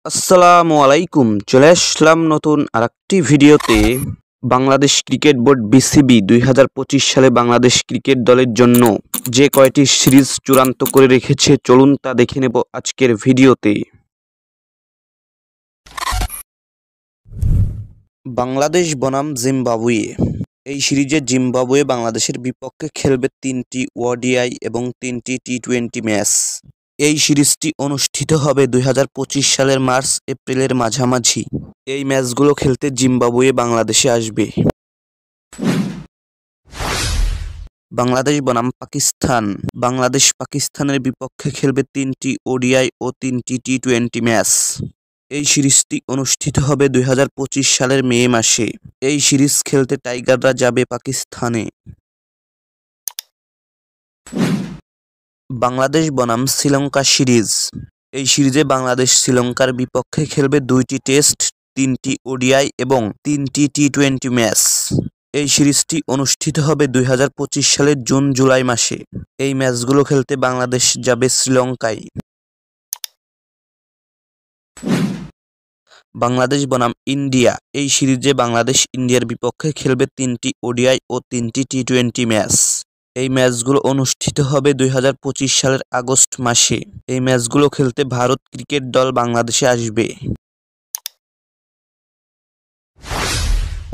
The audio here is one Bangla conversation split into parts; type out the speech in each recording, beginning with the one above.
আসসালামু আলাইকুম। চলে আসলাম নতুন আরেকটি ভিডিওতে। বাংলাদেশ ক্রিকেট বোর্ড বিসিবি 2025 সালে বাংলাদেশ ক্রিকেট দলের জন্য যে কয়টি সিরিজ চূড়ান্ত করে রেখেছে, চলুন তা দেখে নেব আজকের ভিডিওতে। বাংলাদেশ বনাম জিম্বাবুয়ে। এই সিরিজে জিম্বাবুয়ে বাংলাদেশের বিপক্ষে খেলবে 3টি ওডিআই এবং 3টি টি-20 ম্যাচ। এই সিরিজটি অনুষ্ঠিত হবে 2025 সালের মার্চ-এপ্রিলের মাঝামাঝি। এই ম্যাচগুলো খেলতে জিম্বাবুয়ে বাংলাদেশে আসবে। বাংলাদেশ বনাম পাকিস্তান। বাংলাদেশ পাকিস্তানের বিপক্ষে খেলবে 3টি ওডিআই ও 3টি টি-20 ম্যাচ। এই সিরিজটি অনুষ্ঠিত হবে 2025 সালের মে মাসে। এই সিরিজ খেলতে টাইগাররা যাবে পাকিস্তানে। বাংলাদেশ বনাম শ্রীলঙ্কা সিরিজ। এই সিরিজে বাংলাদেশ শ্রীলঙ্কার বিপক্ষে খেলবে 2টি টেস্ট, 3টি ওডিআই এবং 3টি টি-20 ম্যাচ। এই সিরিজটি অনুষ্ঠিত হবে 2025 সালের জুন-জুলাই মাসে। এই ম্যাচগুলো খেলতে বাংলাদেশ যাবে শ্রীলঙ্কায়। বাংলাদেশ বনাম ইন্ডিয়া। এই সিরিজে বাংলাদেশ ইন্ডিয়ার বিপক্ষে খেলবে 3টি ওডিআই ও 3টি টি-20 ম্যাচ। এই ম্যাচগুলো অনুষ্ঠিত হবে 2025 সালের আগস্ট মাসে। এই ম্যাচগুলো খেলতে ভারত ক্রিকেট দল বাংলাদেশে আসবে।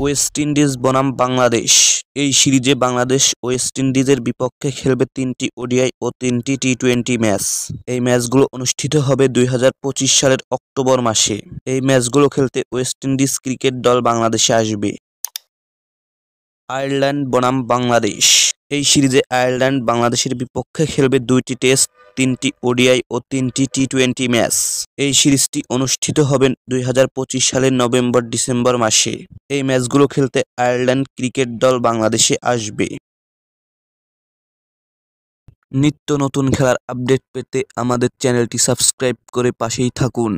ওয়েস্ট ইন্ডিজ বনাম বাংলাদেশ। এই সিরিজে বাংলাদেশ ওয়েস্ট ইন্ডিজের বিপক্ষে খেলবে 3টি ওডিআই ও 3টি টি-20 ম্যাচ। এই ম্যাচগুলো অনুষ্ঠিত হবে 2025 সালের অক্টোবর মাসে। এই ম্যাচগুলো খেলতে ওয়েস্ট ইন্ডিজ ক্রিকেট দল বাংলাদেশে আসবে। আয়ারল্যান্ড বনাম বাংলাদেশ। এই সিরিজে আয়ারল্যান্ড বাংলাদেশের বিপক্ষে খেলবে 2টি টেস্ট, 3টি ওডিআই ও 3টি টি-20 ম্যাচ। এই সিরিজটি অনুষ্ঠিত হবে 2025 সালের নভেম্বর-ডিসেম্বর মাসে। এই ম্যাচগুলো খেলতে আয়ারল্যান্ড ক্রিকেট দল বাংলাদেশে আসবে। নিত্য নতুন খেলার আপডেট পেতে আমাদের চ্যানেলটি সাবস্ক্রাইব করে পাশেই থাকুন।